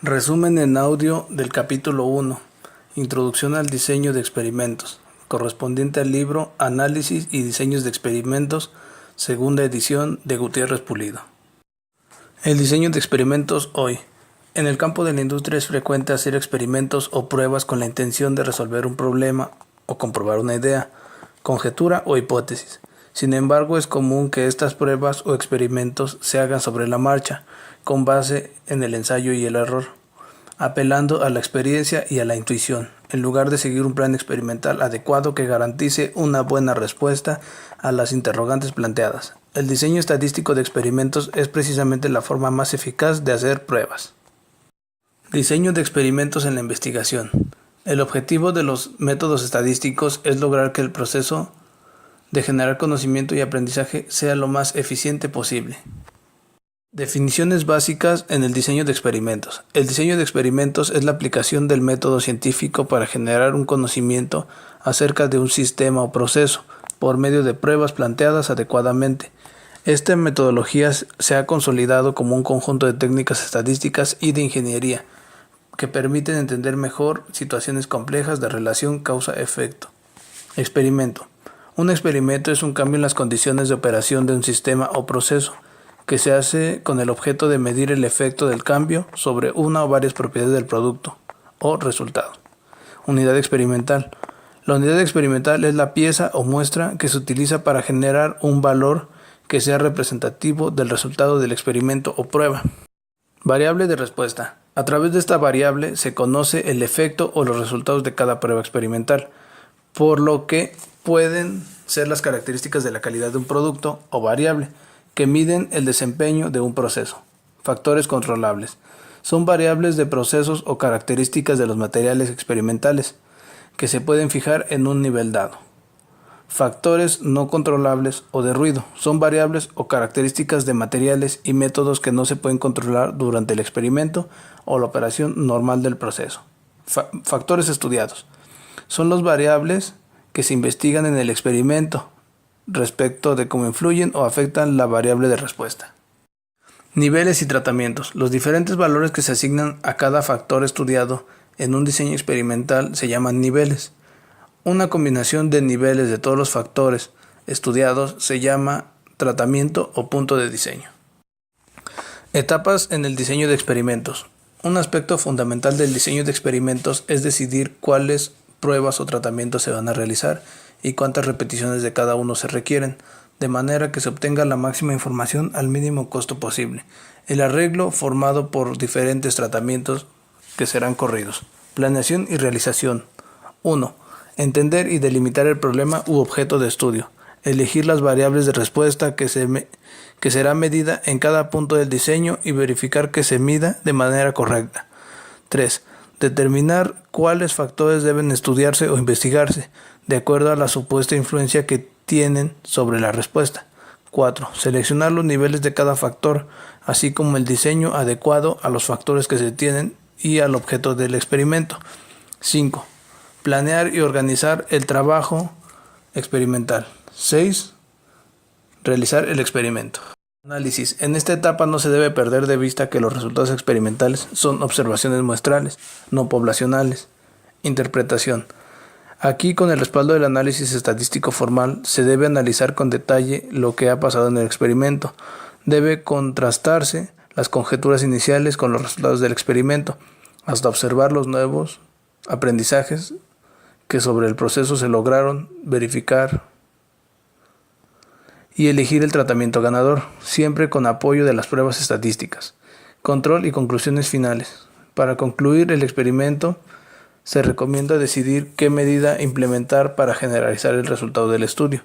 Resumen en audio del capítulo 1, Introducción al diseño de experimentos, correspondiente al libro Análisis y diseños de experimentos, segunda edición de Gutiérrez Pulido. El diseño de experimentos hoy. En el campo de la industria es frecuente hacer experimentos o pruebas con la intención de resolver un problema o comprobar una idea, conjetura o hipótesis. Sin embargo, es común que estas pruebas o experimentos se hagan sobre la marcha, con base en el ensayo y el error, apelando a la experiencia y a la intuición, en lugar de seguir un plan experimental adecuado que garantice una buena respuesta a las interrogantes planteadas. El diseño estadístico de experimentos es precisamente la forma más eficaz de hacer pruebas. Diseño de experimentos en la investigación. El objetivo de los métodos estadísticos es lograr que el proceso de generar conocimiento y aprendizaje sea lo más eficiente posible. Definiciones básicas en el diseño de experimentos. El diseño de experimentos es la aplicación del método científico para generar un conocimiento acerca de un sistema o proceso por medio de pruebas planteadas adecuadamente. Esta metodología se ha consolidado como un conjunto de técnicas estadísticas y de ingeniería que permiten entender mejor situaciones complejas de relación causa-efecto. Experimento. Un experimento es un cambio en las condiciones de operación de un sistema o proceso que se hace con el objeto de medir el efecto del cambio sobre una o varias propiedades del producto o resultado. Unidad experimental. La unidad experimental es la pieza o muestra que se utiliza para generar un valor que sea representativo del resultado del experimento o prueba. Variable de respuesta. A través de esta variable se conoce el efecto o los resultados de cada prueba experimental, por lo que pueden ser las características de la calidad de un producto o variable que miden el desempeño de un proceso. Factores controlables. Son variables de procesos o características de los materiales experimentales que se pueden fijar en un nivel dado. Factores no controlables o de ruido. Son variables o características de materiales y métodos que no se pueden controlar durante el experimento o la operación normal del proceso. Factores estudiados. Son las variables que se investigan en el experimento respecto de cómo influyen o afectan la variable de respuesta. Niveles y tratamientos. Los diferentes valores que se asignan a cada factor estudiado en un diseño experimental se llaman niveles. Una combinación de niveles de todos los factores estudiados se llama tratamiento o punto de diseño. Etapas en el diseño de experimentos. Un aspecto fundamental del diseño de experimentos es decidir cuáles pruebas o tratamientos se van a realizar y cuántas repeticiones de cada uno se requieren, de manera que se obtenga la máxima información al mínimo costo posible. El arreglo formado por diferentes tratamientos que serán corridos. Planeación y realización. 1. Entender y delimitar el problema u objeto de estudio. Elegir las variables de respuesta que será medida en cada punto del diseño y verificar que se mida de manera correcta. 3. Determinar cuáles factores deben estudiarse o investigarse, de acuerdo a la supuesta influencia que tienen sobre la respuesta. 4. Seleccionar los niveles de cada factor, así como el diseño adecuado a los factores que se tienen y al objeto del experimento. 5. Planear y organizar el trabajo experimental. 6. Realizar el experimento. Análisis. En esta etapa no se debe perder de vista que los resultados experimentales son observaciones muestrales, no poblacionales. Interpretación. Aquí, con el respaldo del análisis estadístico formal, se debe analizar con detalle lo que ha pasado en el experimento. Debe contrastarse las conjeturas iniciales con los resultados del experimento, hasta observar los nuevos aprendizajes que sobre el proceso se lograron verificar y elegir el tratamiento ganador, siempre con apoyo de las pruebas estadísticas. Control y conclusiones finales. Para concluir el experimento, se recomienda decidir qué medida implementar para generalizar el resultado del estudio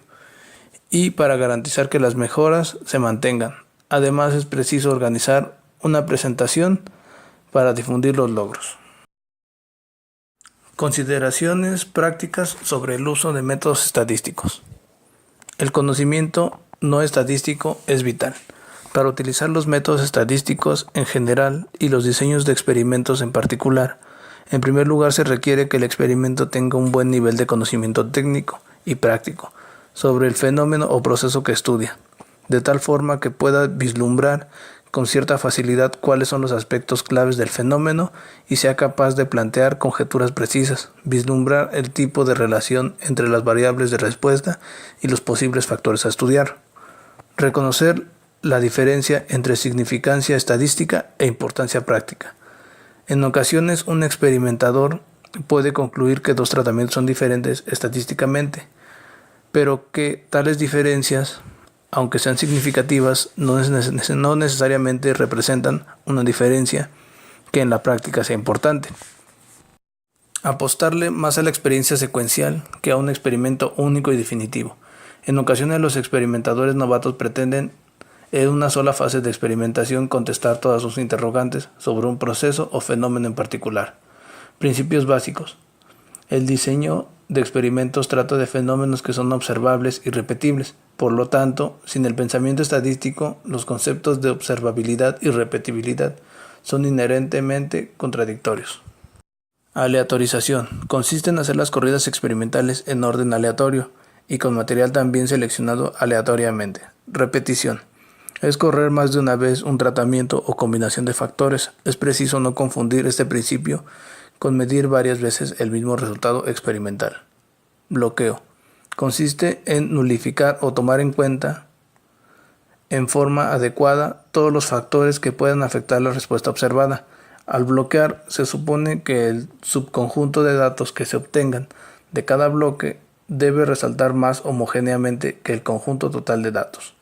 y para garantizar que las mejoras se mantengan. Además, es preciso organizar una presentación para difundir los logros. Consideraciones prácticas sobre el uso de métodos estadísticos. El conocimiento no estadístico es vital para utilizar los métodos estadísticos en general y los diseños de experimentos en particular. En primer lugar, se requiere que el experimento tenga un buen nivel de conocimiento técnico y práctico sobre el fenómeno o proceso que estudia, de tal forma que pueda vislumbrar con cierta facilidad cuáles son los aspectos claves del fenómeno y sea capaz de plantear conjeturas precisas, vislumbrar el tipo de relación entre las variables de respuesta y los posibles factores a estudiar, reconocer la diferencia entre significancia estadística e importancia práctica. En ocasiones, un experimentador puede concluir que dos tratamientos son diferentes estadísticamente, pero que tales diferencias, aunque sean significativas, no necesariamente representan una diferencia que en la práctica sea importante. Apostarle más a la experiencia secuencial que a un experimento único y definitivo. En ocasiones los experimentadores novatos pretenden en una sola fase de experimentación contestar todas sus interrogantes sobre un proceso o fenómeno en particular. Principios básicos. El diseño de experimentos trata de fenómenos que son observables y repetibles. Por lo tanto, sin el pensamiento estadístico, los conceptos de observabilidad y repetibilidad son inherentemente contradictorios. Aleatorización. Consiste en hacer las corridas experimentales en orden aleatorio y con material también seleccionado aleatoriamente. Repetición. Es correr más de una vez un tratamiento o combinación de factores. Es preciso no confundir este principio con medir varias veces el mismo resultado experimental. Bloqueo. Consiste en nulificar o tomar en cuenta en forma adecuada todos los factores que puedan afectar la respuesta observada. Al bloquear, se supone que el subconjunto de datos que se obtengan de cada bloque debe resaltar más homogéneamente que el conjunto total de datos.